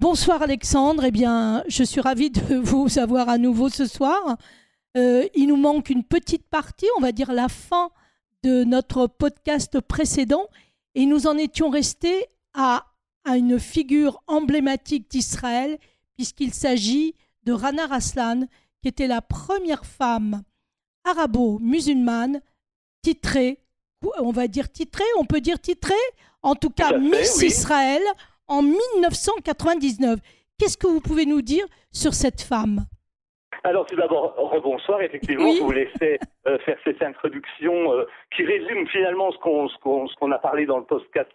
Bonsoir Alexandre, eh bien, je suis ravie de vous avoir à nouveau ce soir. Il nous manque une petite partie, on va dire la fin de notre podcast précédent, et nous en étions restés à une figure emblématique d'Israël, puisqu'il s'agit de Rana Aslan, qui était la première femme arabo-musulmane titrée, on va dire titrée, on peut dire titrée, en tout cas Miss oui. Israël en 1999. Qu'est-ce que vous pouvez nous dire sur cette femme ? Alors tout d'abord, rebonsoir. Effectivement, Oui. je vous laissais faire cette introduction qui résume finalement ce qu'on a parlé dans le podcast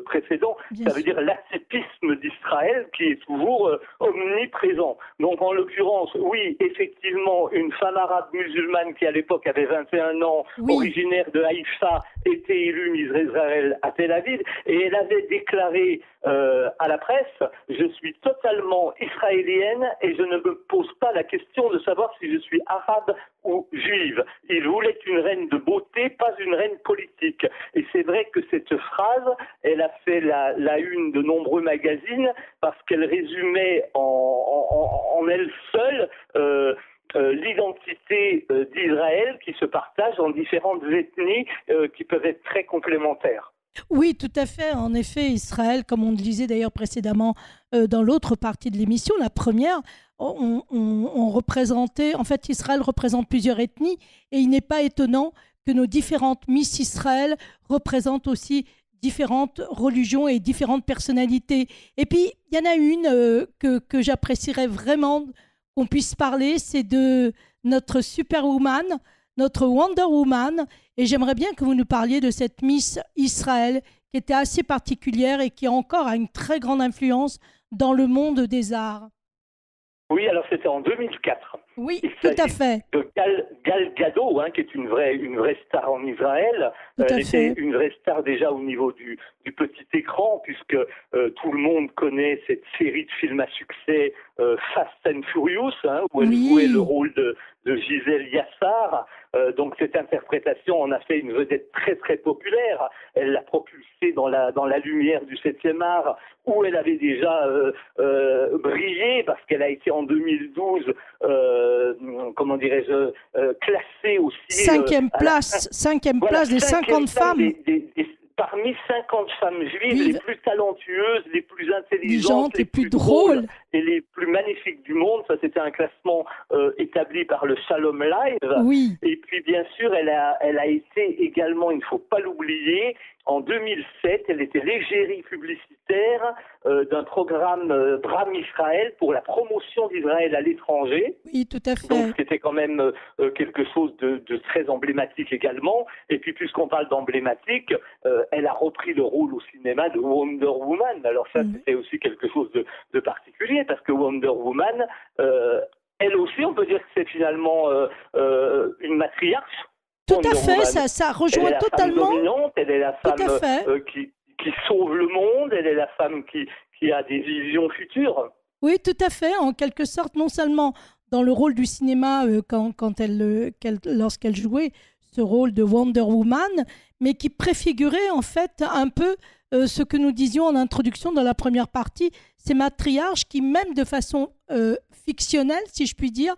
précédent. Bien Ça veut sûr. dire l'ascétisme d'Israël qui est toujours omniprésent. Donc en l'occurrence, oui, effectivement, une femme arabe musulmane qui à l'époque avait 21 ans, Oui. originaire de Haïfa, était élue Miss Israël à Tel Aviv, et elle avait déclaré à la presse: je suis totalement israélienne et je ne me pose pas la question de savoir si je suis arabe ou juive. Il voulait une reine de beauté, pas une reine politique. Et c'est vrai que cette phrase, elle a fait la une de nombreux magazines parce qu'elle résumait en elle seule l'identité d'Israël qui se partage en différentes ethnies qui peuvent être très complémentaires. Oui, tout à fait. En effet, Israël, comme on le disait d'ailleurs précédemment dans l'autre partie de l'émission, la première, on représentait, en fait, Israël représente plusieurs ethnies et il n'est pas étonnant que nos différentes Miss Israël représentent aussi différentes religions et différentes personnalités. Et puis, il y en a une que j'apprécierais vraiment qu'on puisse parler, c'est de notre Superwoman, notre Wonder Woman. Et j'aimerais bien que vous nous parliez de cette Miss Israël qui était assez particulière et qui encore a une très grande influence dans le monde des arts. Oui, alors c'était en 2004. Oui, Il tout à s'agit fait. de Gal Gadot, qui est une vraie star en Israël. Tout à Elle fait. était une vraie star déjà au niveau du petit écran, puisque tout le monde connaît cette série de films à succès Fast and Furious, où elle Oui. jouait le rôle de Gisèle Yassar. Donc cette interprétation en a fait une vedette très très populaire. Elle l'a propulsée dans la lumière du 7e art, où elle avait déjà brillé, parce qu'elle a été en 2012 comment dirais-je, classée aussi Cinquième place des 50 femmes. Parmi 50 femmes juives Vives. les plus talentueuses, les plus intelligentes, Intelligentes, les plus drôles. et les plus magnifiques du monde. Ça, c'était un classement établi par le Shalom Live. Oui. Et puis, bien sûr, elle a été également, il ne faut pas l'oublier, en 2007, elle était l'égérie publicitaire d'un programme Bram Israël pour la promotion d'Israël à l'étranger. Oui, tout à fait. Donc c'était quand même quelque chose de très emblématique également. Et puis puisqu'on parle d'emblématique, elle a repris le rôle au cinéma de Wonder Woman. Alors ça, c'était aussi quelque chose de particulier, parce que Wonder Woman, elle aussi, on peut dire que c'est finalement une matriarche. Tout Wonder à fait, Woman. ça rejoint elle est la totalement. Femme dominante, elle est la Tout femme à fait. qui sauve le monde, elle est la femme qui a des visions futures. Oui, tout à fait. En quelque sorte, non seulement dans le rôle du cinéma lorsqu'elle jouait ce rôle de Wonder Woman, mais qui préfigurait en fait un peu ce que nous disions en introduction dans la première partie, ces matriarches qui, même de façon fictionnelle, si je puis dire,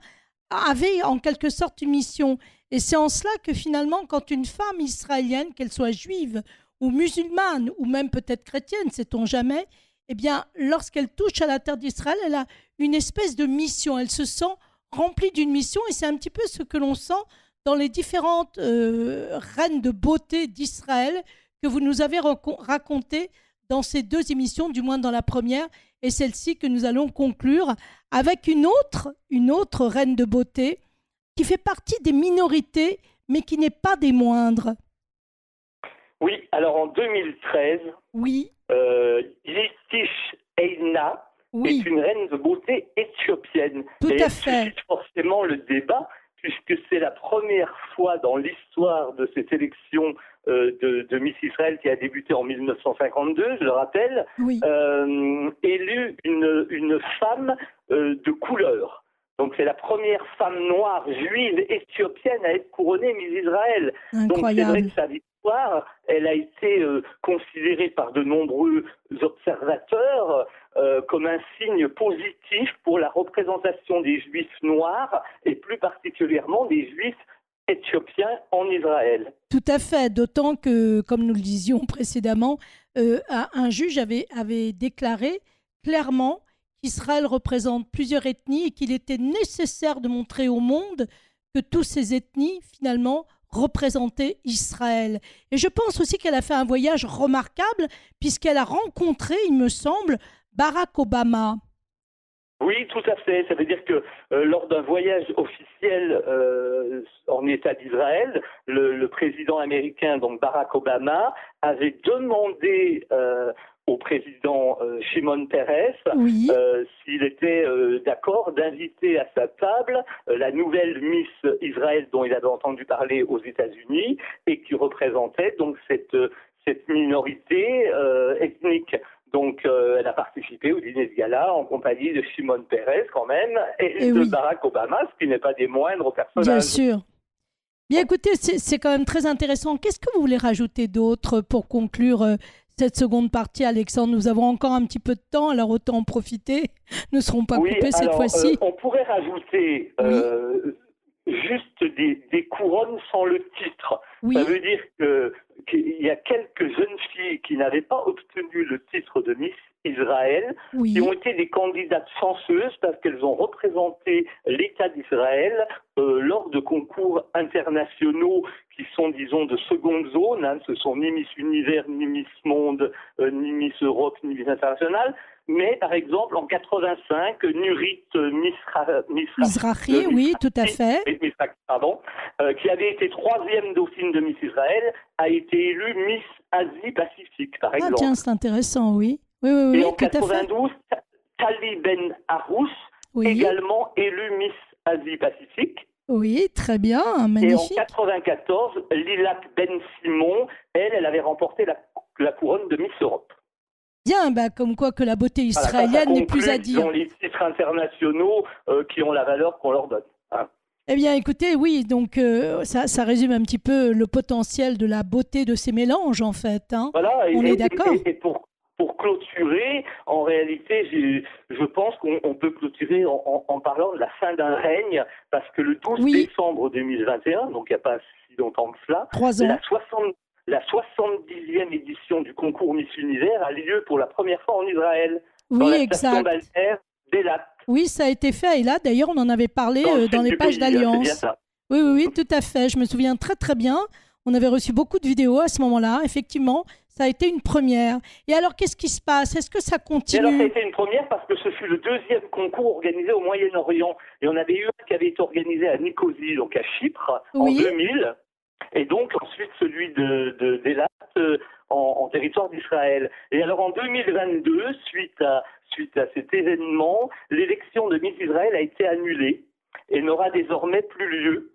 avaient en quelque sorte une mission. Et c'est en cela que finalement, quand une femme israélienne, qu'elle soit juive ou musulmane, ou même peut-être chrétienne, sait-on jamais, eh bien, lorsqu'elle touche à la terre d'Israël, elle a une espèce de mission. Elle se sent remplie d'une mission, et c'est un petit peu ce que l'on sent dans les différentes reines de beauté d'Israël que vous nous avez racontées dans ces deux émissions, du moins dans la première, et celle-ci que nous allons conclure avec une autre reine de beauté qui fait partie des minorités, mais qui n'est pas des moindres. Oui, alors en 2013, Oui, Yitish Eina oui, est une reine de beauté éthiopienne. tout Et à elle fait. suscite forcément le débat, puisque c'est la première fois dans l'histoire de cette élection de Miss Israël qui a débuté en 1952, je le rappelle, Oui, élue une femme de couleur. Donc c'est la première femme noire juive éthiopienne à être couronnée Miss Israël. Donc c'est vrai incroyable. que ça histoire, elle a été considérée par de nombreux observateurs comme un signe positif pour la représentation des Juifs noirs et plus particulièrement des Juifs éthiopiens en Israël. Tout à fait, d'autant que, comme nous le disions précédemment, un juge avait déclaré clairement qu'Israël représente plusieurs ethnies et qu'il était nécessaire de montrer au monde que toutes ces ethnies, finalement, représentaient Israël. Et je pense aussi qu'elle a fait un voyage remarquable puisqu'elle a rencontré, il me semble, Barack Obama. Oui, tout à fait. Ça veut dire que lors d'un voyage officiel en État d'Israël, le président américain, donc Barack Obama, avait demandé au président Shimon Peres Oui. s'il était d'accord d'inviter à sa table la nouvelle Miss Israël dont il avait entendu parler aux États-Unis et qui représentait donc cette minorité ethnique. Donc, elle a participé au dîner de gala en compagnie de Shimon Peres, quand même, et de Barack Obama, ce qui n'est pas des moindres personnages. Bien sûr. Bien, écoutez, c'est quand même très intéressant. Qu'est-ce que vous voulez rajouter d'autre pour conclure cette seconde partie, Alexandre? Nous avons encore un petit peu de temps, alors autant en profiter. Nous ne serons pas coupés cette fois-ci. On pourrait rajouter juste des couronnes sans le titre. Oui. Ça veut dire qu'il y a quelques jeunes filles qui n'avaient pas obtenu le titre de Miss Israël, qui ont été des candidates chanceuses parce qu'elles ont représenté l'État d'Israël lors de concours internationaux qui sont, disons, de seconde zone. Hein. Ce sont ni Miss Univers, ni Miss Monde, ni Miss Europe, ni Miss Internationale. Mais, par exemple, en 85, Nurit Mizrahi, oui, tout à fait. Qui avait été 3e dauphine de Miss Israël, a été élue Miss Asie-Pacifique, par exemple. Ah tiens, c'est intéressant, oui. Oui, et en tout 92, Tali Ben Arous, également élue Miss Asie-Pacifique. Oui, très bien, magnifique. Et en 94, Lilat Ben Simon, elle avait remporté la couronne de Miss Europe. Bien, comme quoi que la beauté israélienne n'est plus à dire. Dans les titres internationaux qui ont la valeur qu'on leur donne. Hein. Eh bien, écoutez, oui, donc ça résume un petit peu le potentiel de la beauté de ces mélanges, en fait. Hein. Voilà, on est d'accord. Et pour clôturer, en réalité, je pense qu'on peut clôturer en parlant de la fin d'un règne, parce que le 12 décembre 2021, donc il n'y a pas si longtemps que cela, 3 ans. La 70e édition du concours Miss Univers a lieu pour la première fois en Israël, dans la station balnéaire d'Eilat. Oui, ça a été fait à Eilat. D'ailleurs, on en avait parlé dans les pages d'Alliance. Oui, tout à fait. Je me souviens très, très bien. On avait reçu beaucoup de vidéos à ce moment-là. Effectivement, ça a été une première. Et alors, qu'est-ce qui se passe? Est-ce que ça continue? Alors, ça a été une première parce que ce fut le 2e concours organisé au Moyen-Orient. Et on avait eu un qui avait été organisé à Nicosie, donc à Chypre, en 2000. Et donc, ensuite, celui d'Eilat en territoire d'Israël. Et alors, en 2022, suite à cet événement, l'élection de Miss Israël a été annulée et n'aura désormais plus lieu.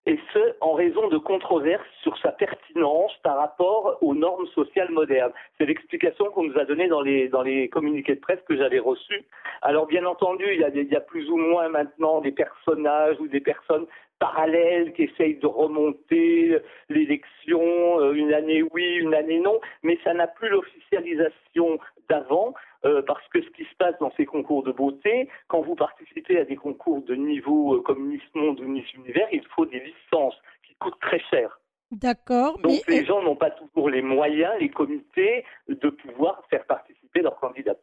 Et ce, en raison de controverses sur sa pertinence par rapport aux normes sociales modernes. C'est l'explication qu'on nous a donnée dans les communiqués de presse que j'avais reçus. Alors, bien entendu, il y a plus ou moins maintenant des personnages ou des personnes parallèles qui essayent de remonter l'élection, une année oui, une année non, mais ça n'a plus l'officialisation d'avant, parce que ce qui se passe dans ces concours de beauté, quand vous participez à des concours de niveau comme Miss Monde ou Miss Univers, il faut des licences qui coûtent très cher. D'accord. Donc les gens n'ont pas toujours les moyens, les comités, de pouvoir faire participer leurs candidats.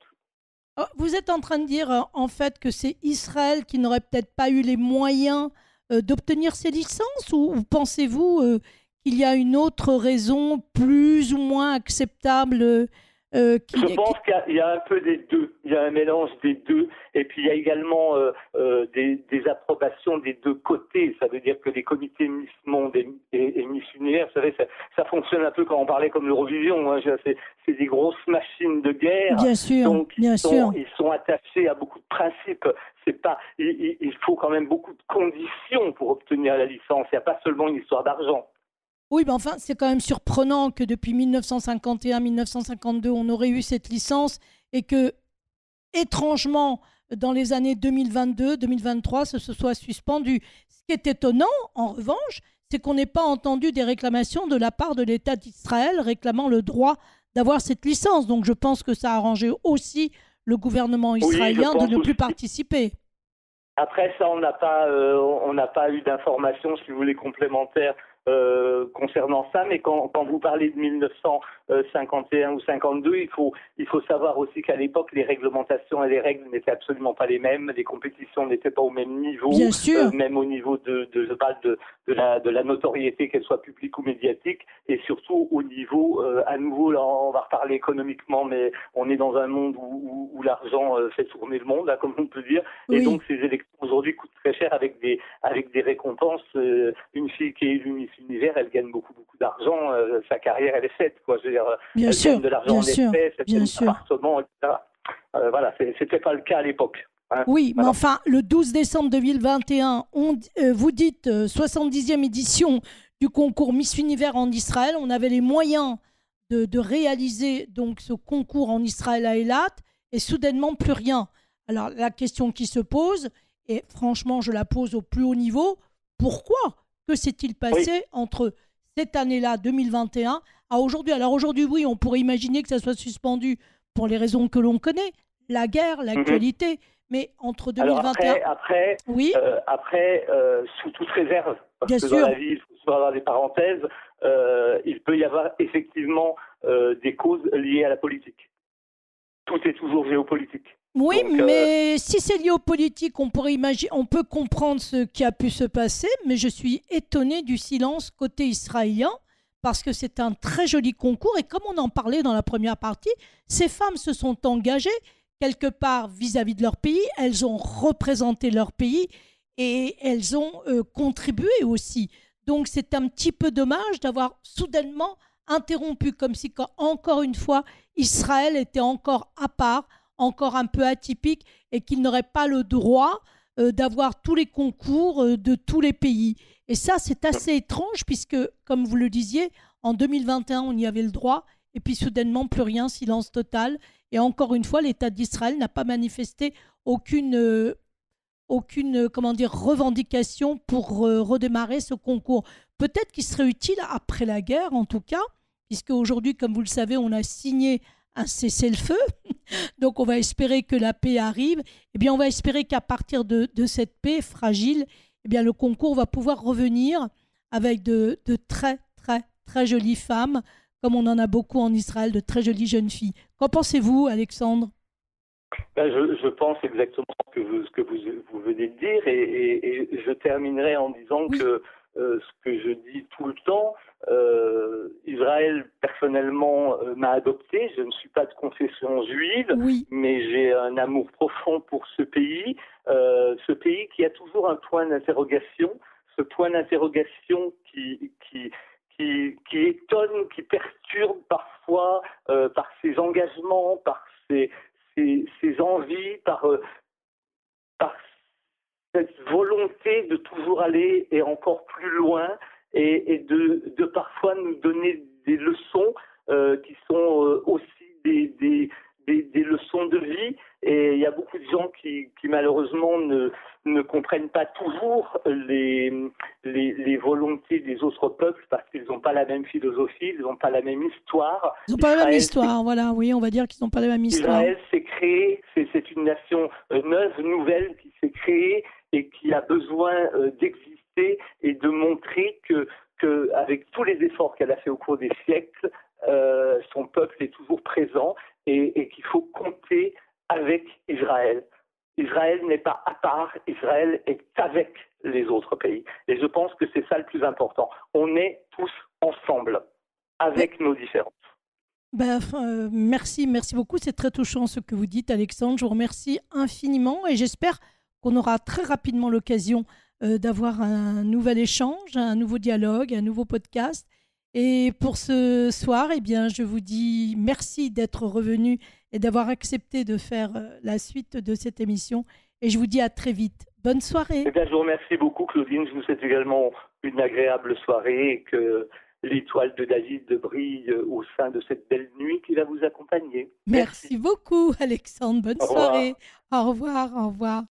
Vous êtes en train de dire en fait que c'est Israël qui n'aurait peut-être pas eu les moyens d'obtenir ces licences, ou pensez-vous qu'il y a une autre raison plus ou moins acceptable Je pense qu'il y a un peu des deux, il y a un mélange des deux, et puis il y a également des approbations des deux côtés. Ça veut dire que les comités Miss Monde et Miss Univers, vous savez, ça fonctionne un peu quand on parlait comme l'Eurovision, hein, c'est des grosses machines de guerre. Bien sûr, donc ils sont attachés à beaucoup de principes. Il faut quand même beaucoup de conditions pour obtenir la licence. Il n'y a pas seulement une histoire d'argent. Oui, mais enfin, c'est quand même surprenant que depuis 1951-1952, on aurait eu cette licence et que, étrangement, dans les années 2022-2023, ce soit suspendu. Ce qui est étonnant, en revanche, c'est qu'on n'ait pas entendu des réclamations de la part de l'État d'Israël réclamant le droit d'avoir cette licence. Donc je pense que ça a arrangé aussi le gouvernement israélien de ne plus participer. Après ça, on n'a pas eu d'informations, si vous voulez, complémentaires concernant ça, mais quand vous parlez de 1951 ou 52, il faut savoir aussi qu'à l'époque, les réglementations et les règles n'étaient absolument pas les mêmes, les compétitions n'étaient pas au même niveau, Bien sûr. même au niveau je parle de la notoriété, qu'elle soit publique ou médiatique, et surtout au niveau, à nouveau, là, on va reparler économiquement, mais on est dans un monde où l'argent fait tourner le monde, là, comme on peut dire, et donc ces élections aujourd'hui coûtent très cher avec des récompenses. Une fille qui est élue Miss Univers, elle gagne beaucoup d'argent, sa carrière elle est faite, quoi. Je veux dire, bien elle sûr, gagne de l'argent en espèces, elle gagne un appartement, etc. Voilà, c'était pas le cas à l'époque. Hein, oui, voilà. mais enfin, le 12 décembre 2021, vous dites 70e édition du concours Miss Univers en Israël. On avait les moyens de réaliser donc ce concours en Israël à Eilat, et soudainement plus rien. Alors la question qui se pose, et franchement je la pose au plus haut niveau, pourquoi? Que s'est-il passé entre cette année-là, 2021, à aujourd'hui? Alors aujourd'hui, oui, on pourrait imaginer que ça soit suspendu pour les raisons que l'on connaît, la guerre, l'actualité, mais entre 2021... Alors après, oui sous toute réserve, parce bien que sûr. dans la vie, il faut avoir des parenthèses, il peut y avoir effectivement des causes liées à la politique. Tout est toujours géopolitique. Oui, donc, mais si c'est lié aux politiques, on peut comprendre ce qui a pu se passer, mais je suis étonnée du silence côté israélien, parce que c'est un très joli concours, et comme on en parlait dans la première partie, ces femmes se sont engagées quelque part vis-à-vis de leur pays, elles ont représenté leur pays, et elles ont contribué aussi. Donc c'est un petit peu dommage d'avoir soudainement interrompu, comme si, encore une fois, Israël était encore à part, encore un peu atypique, et qu'il n'aurait pas le droit d'avoir tous les concours de tous les pays. Et ça, c'est assez étrange, puisque, comme vous le disiez, en 2021, on y avait le droit, et puis soudainement, plus rien, silence total. Et encore une fois, l'État d'Israël n'a pas manifesté aucune revendication pour redémarrer ce concours. Peut-être qu'il serait utile après la guerre, en tout cas, puisque aujourd'hui, comme vous le savez, on a signé un cessez-le-feu. Donc, on va espérer que la paix arrive. Eh bien, on va espérer qu'à partir de cette paix fragile, eh bien, le concours va pouvoir revenir avec de très, très, très jolies femmes, comme on en a beaucoup en Israël, de très jolies jeunes filles. Qu'en pensez-vous, Alexandre? Je pense exactement ce que vous venez de dire, et je terminerai en disant que ce que je dis tout le temps, Israël personnellement m'a adopté. Je ne suis pas de confession juive, mais j'ai un amour profond pour ce pays qui a toujours un point d'interrogation, ce point d'interrogation qui étonne, qui perturbe parfois par ses engagements, par ses envies, par cette volonté de toujours aller et encore plus loin, et de parfois nous donner des leçons qui sont aussi des leçons de vie. Et il y a beaucoup de gens qui malheureusement ne comprennent pas toujours les volontés des autres peuples, parce qu'ils n'ont pas la même philosophie, ils n'ont pas la même histoire. Ils n'ont pas la même histoire, voilà, oui, on va dire qu'ils n'ont pas la même histoire. Israël s'est créé, c'est une nation neuve, nouvelle, qui s'est créée et qui a besoin d'exister et de montrer que avec tous les efforts qu'elle a fait au cours des siècles, son peuple est toujours présent, et qu'il faut compter avec Israël. Israël n'est pas à part, Israël est avec les autres pays. Et je pense que c'est ça le plus important. On est tous ensemble, avec nos différences. Merci beaucoup. C'est très touchant ce que vous dites, Alexandre. Je vous remercie infiniment, et j'espère qu'on aura très rapidement l'occasion d'avoir un nouvel échange, un nouveau dialogue, un nouveau podcast. Et pour ce soir, eh bien, je vous dis merci d'être revenu et d'avoir accepté de faire la suite de cette émission. Et je vous dis à très vite. Bonne soirée. Eh bien, je vous remercie beaucoup, Claudine. Je vous souhaite également une agréable soirée, et que l'étoile de David brille au sein de cette belle nuit qui va vous accompagner. Merci beaucoup, Alexandre. Bonne soirée. Au revoir.